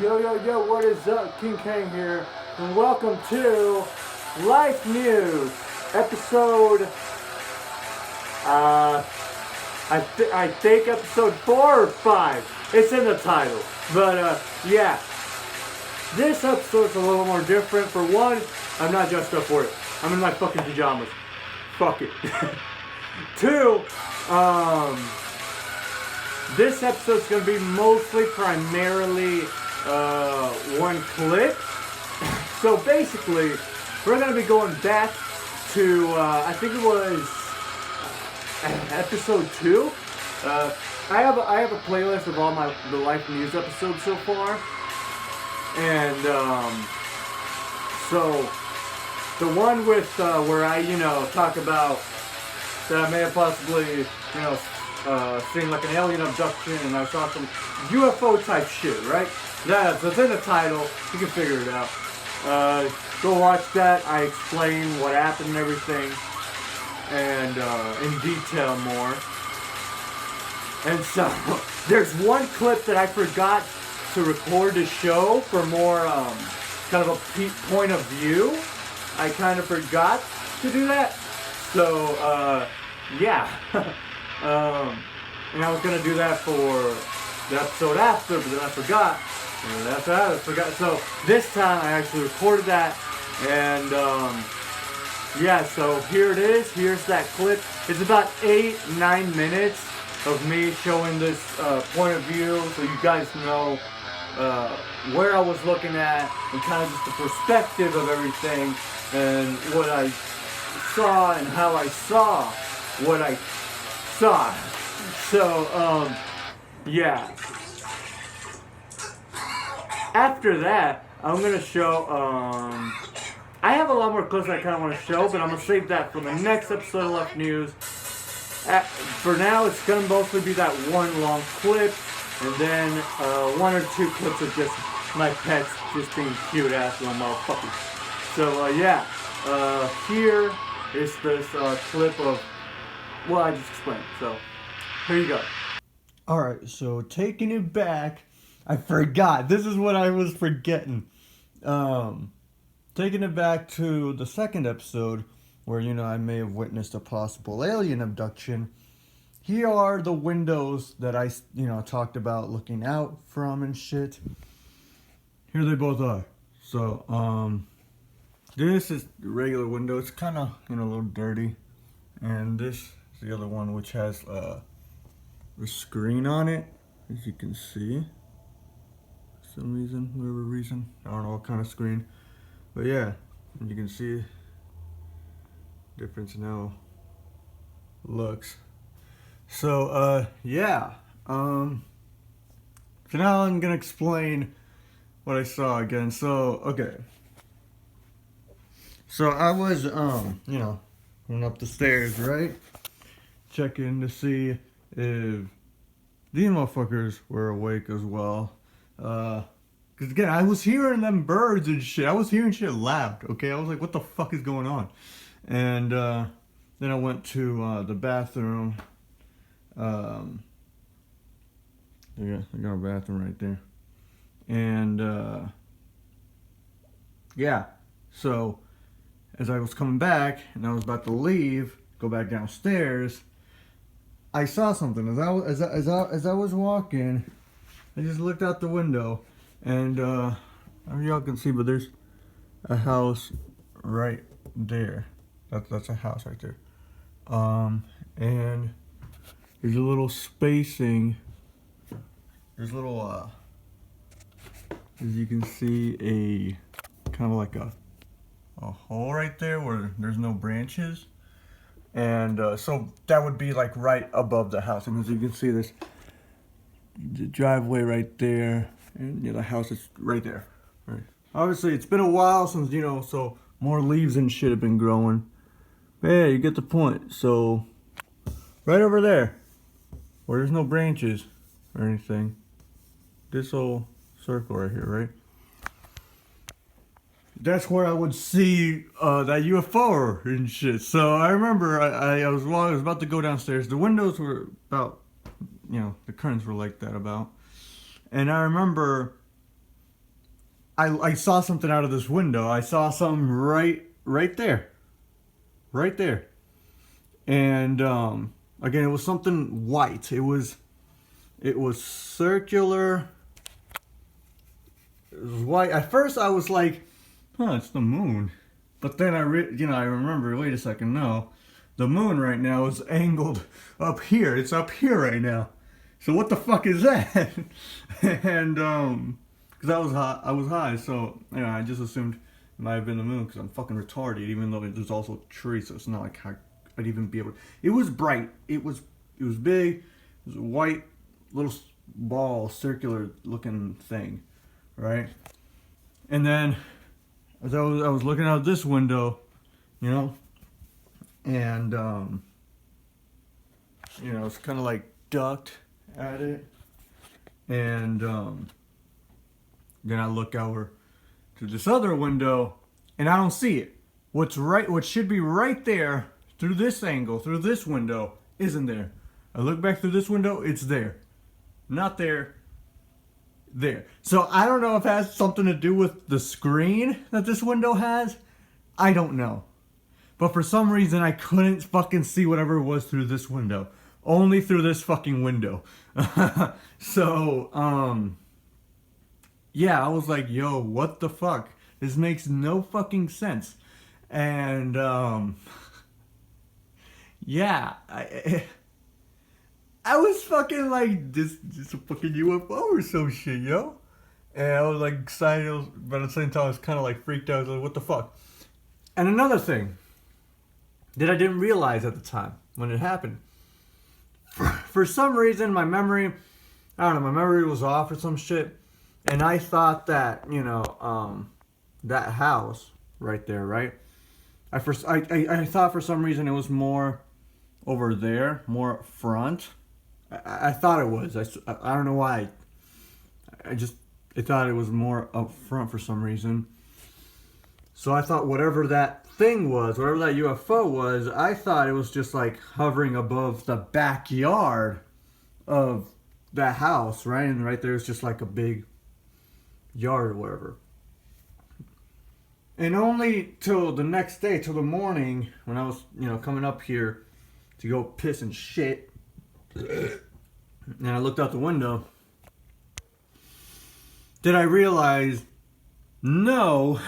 Yo, yo, yo, what is up? King Kang here, and welcome to Life News, episode, I think episode 4 or 5. It's in the title. But, yeah. This episode's a little more different. For one, I'm not dressed up for it. I'm in my fucking pajamas. Fuck it. Two, this episode's gonna be primarily one clip. So basically, we're gonna be going back to I think it was episode 2. I have a playlist of all the Life News episodes so far, and so the one with where I talk about that I may have possibly seen like an alien abduction, and I saw some UFO type shit, right? That's in the title. You can figure it out. Go watch that. I explain what happened and everything, and in detail more. And so, there's one clip that I forgot to record to show for more kind of a point of view. I kind of forgot to do that. So, yeah. And I was gonna do that for the episode after, but then I forgot. And after that, I forgot. So this time I actually recorded that, and yeah. So here it is. Here's that clip. It's about 8-9 minutes of me showing this point of view, so you guys know where I was looking at and kind of just the perspective of everything and what I saw and how I saw what I saw. So, yeah. After that, I'm gonna show, I have a lot more clips I kind of want to show, but I'm gonna save that for the next episode of Left News. For now, it's gonna mostly be that one long clip, and then, 1 or 2 clips of just my pets just being cute ass little motherfuckers. So, yeah. Here is this, clip of, well, I just explained. So, here you go. Alright, so taking it back, I forgot. This is what I was forgetting. Taking it back to the second episode, where, I may have witnessed a possible alien abduction. Here are the windows that I, talked about looking out from and shit. Here they both are. So, this is the regular window. It's kind of, a little dirty. And this is the other one, which has a screen on it, as you can see. For some reason, whatever reason. I don't know what kind of screen. But yeah, you can see difference in how it looks. So, yeah. So now I'm going to explain what I saw again. So, okay. So I was, went up the stairs, right? Checking to see if these motherfuckers were awake as well. Cause again, I was hearing them birds and shit. I was hearing shit loud, okay? I was like, what the fuck is going on? And, then I went to, the bathroom. I got a bathroom right there. And, yeah. So, as I was coming back, and I was about to leave, go back downstairs, I saw something. As I was walking, I just looked out the window, and I don't know if y'all can see, but there's a house right there. That's a house right there. And there's a little spacing. There's a little, as you can see, a kind of like a hole right there where there's no branches. And so that would be like right above the house. And as you can see, there's the driveway right there, and the house is right there. Right. Obviously, it's been a while since, so more leaves and shit have been growing. But yeah, you get the point. So right over there, where there's no branches or anything, this whole circle right here, right? That's where I would see that UFO and shit. So I remember I was about to go downstairs. The windows were about, the curtains were like that about. And I remember I saw something out of this window. I saw something right there. Right there. And again, it was something white. It was circular. It was white. At first I was like, huh, it's the moon. But then I remember, wait a second, no. The moon right now is angled up here. It's up here right now. So what the fuck is that? And because I was high, so I just assumed it might have been the moon because I'm fucking retarded. Even though there's also trees, so it's not like I'd even be able to. It was bright. It was big. It was a white little ball, circular looking thing, right? And then as I was looking out this window, and it's kind of like ducked at it, and then I look over to this other window, and I don't see it. What should be right there through this angle, through this window, isn't there. I look back through this window, it's there. Not there. There. So I don't know if it has something to do with the screen that this window has. I don't know. But for some reason I couldn't fucking see whatever it was through this window. Only through this fucking window. So, yeah, I was like, yo, what the fuck? This makes no fucking sense. And, yeah, I was fucking like, this a fucking UFO or some shit, yo. And I was like excited, but at the same time I was kind of like freaked out. I was like, what the fuck? And another thing that I didn't realize at the time when it happened. For some reason, my memory was off or some shit. And I thought that, that house right there, right? I thought for some reason it was more over there, more up front. I thought it was. I don't know why. I thought it was more up front for some reason. So I thought whatever that thing was, whatever that UFO was, I thought it was just like hovering above the backyard of that house, right? And right there is just like a big yard or whatever. And only till the next day, till the morning, when I was, coming up here to go piss and shit, and I looked out the window, did I realize, no,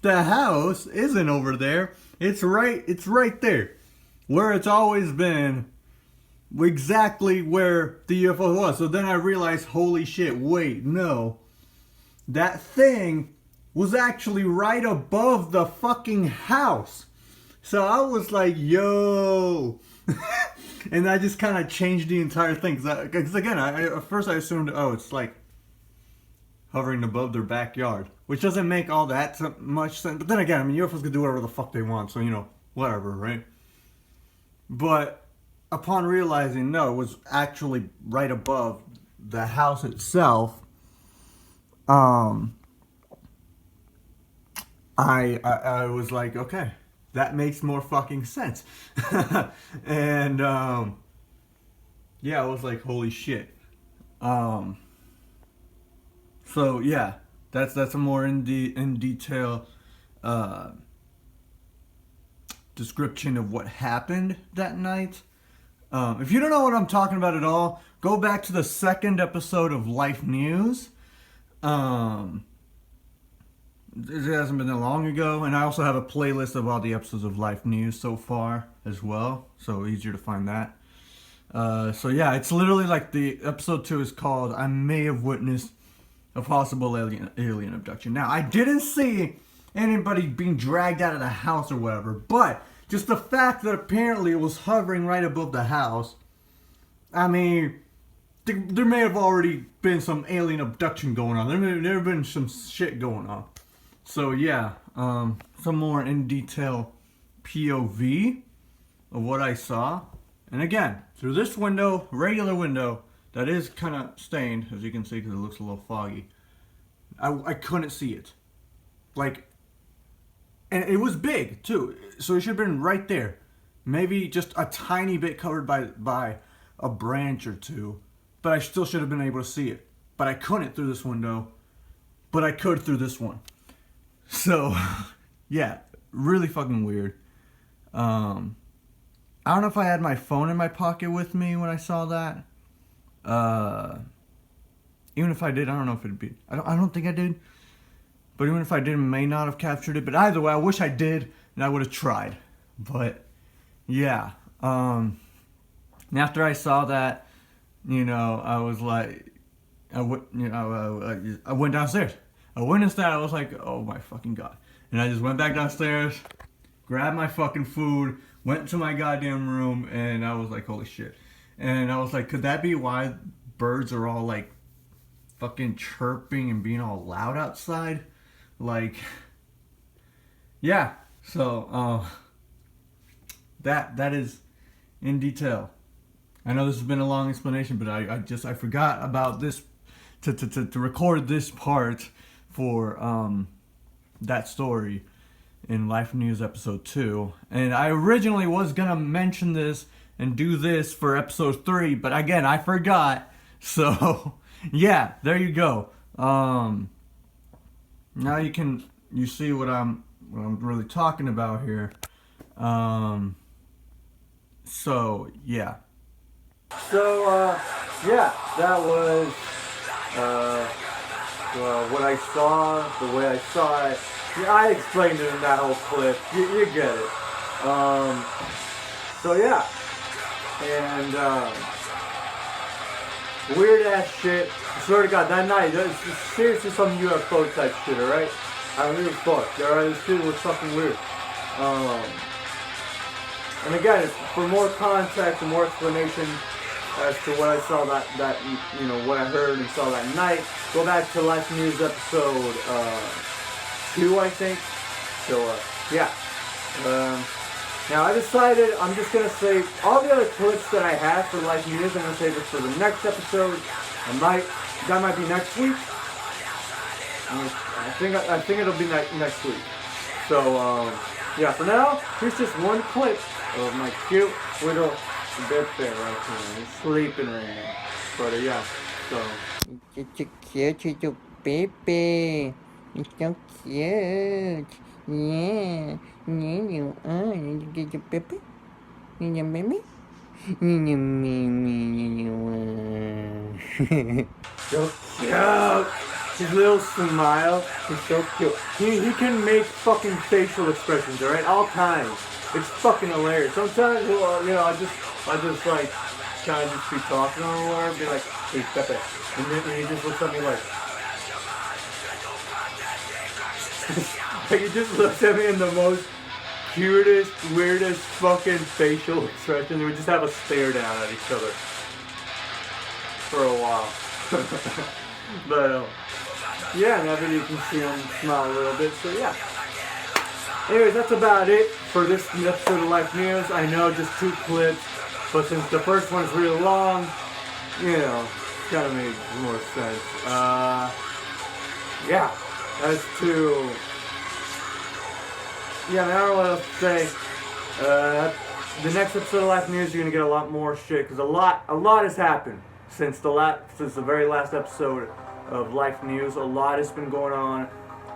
the house isn't over there. It's right there, where it's always been, exactly where the UFO was. So then I realized, holy shit, wait, no, that thing was actually right above the fucking house. So I was like, yo. And I just kind of changed the entire thing. Because again, at first I assumed, it's like hovering above their backyard. Which doesn't make all that much sense. But then again, UFOs can do whatever the fuck they want. So, whatever, right? But upon realizing, no, it was actually right above the house itself. I was like, okay, that makes more fucking sense. And yeah, I was like, holy shit. So yeah, that's a more in detail description of what happened that night. If you don't know what I'm talking about at all, go back to the second episode of Life News. It hasn't been that long ago, and I also have a playlist of all the episodes of Life News so far as well, so easier to find that. So yeah, it's literally like the episode 2 is called "I May Have Witnessed a Possible Alien Abduction." Now, I didn't see anybody being dragged out of the house or whatever, but just the fact that apparently it was hovering right above the house, I mean, there may have already been some alien abduction going on. There may have been some shit going on. So yeah, some more in detail POV of what I saw. And again, through this window, regular window, that is kind of stained, as you can see, because it looks a little foggy. I couldn't see it. Like, and it was big too, so it should have been right there. Maybe just a tiny bit covered by a branch or two, but I still should have been able to see it. But I couldn't through this window. but I could through this one. So, yeah, really fucking weird. I don't know if I had my phone in my pocket with me when I saw that. Even if I did, I don't know if it'd be. I don't think I did. But even if I did, I may not have captured it. But either way, I wish I did, and I would have tried. But yeah. And after I saw that, you know, I was like, I went downstairs. I went inside. I was like, oh my fucking god. And I just went back downstairs, grabbed my fucking food, went to my goddamn room, and I was like, holy shit. And I was like, could that be why birds are all like fucking chirping and being all loud outside? Like, yeah. So, that is in detail. I know this has been a long explanation, but I forgot about this to record this part for that story in Life News episode 2. And I originally was gonna mention this and do this for episode 3, but again, I forgot. So yeah, there you go. Now you see what I'm really talking about here. So yeah. So yeah, that was what I saw, the way I saw it. Yeah, I explained it in that whole clip. You get it. So yeah, and weird ass shit. I swear to God, that night, it's seriously some UFO type shit, alright? I don't give a fuck. Alright, this shit was fucking weird. And again, it's for more context and more explanation as to what I saw that you know, what I heard and saw that night, go back to Life News episode 2, I think. So yeah. Now I decided I'm just gonna save all the other clips that I have for Life News. I'm gonna save it for the next episode. That might be next week. I think it'll be next week. So yeah. For now, here's just one clip of my cute little bed bear right here. He's sleeping right now. But yeah. So. It's so cute, little baby. It's so cute. Yeah. You get your baby? You your baby? You me. So cute! His little smile is so cute. He can make fucking facial expressions, alright? All times. It's fucking hilarious. Sometimes, you know, I just like, kind of just be talking or whatever, be like, hey, Pepe. And then he just looks at me like, like he just looks at me in the most cutest, weirdest fucking facial expression. We just have a stare down at each other for a while. But yeah, now that you can see him smile a little bit, so yeah. Anyways, that's about it for this episode of Life News. I know, just 2 clips, but since the first one's really long, you know, it's gotta make more sense. Yeah, that's 2. Yeah, I don't know what else to say. The next episode of Life News, you're gonna get a lot more shit, because a lot has happened since the very last episode of Life News. A lot has been going on.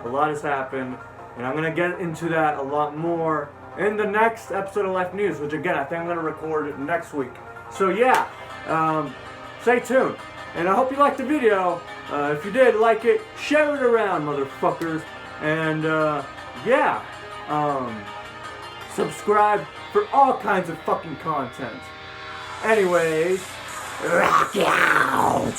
A lot has happened. And I'm going to get into that a lot more in the next episode of Life News, which again, I think I'm going to record next week. So yeah, stay tuned. And I hope you liked the video. If you did, like it, share it around, motherfuckers. And yeah, subscribe for all kinds of fucking content. Anyways, rock out!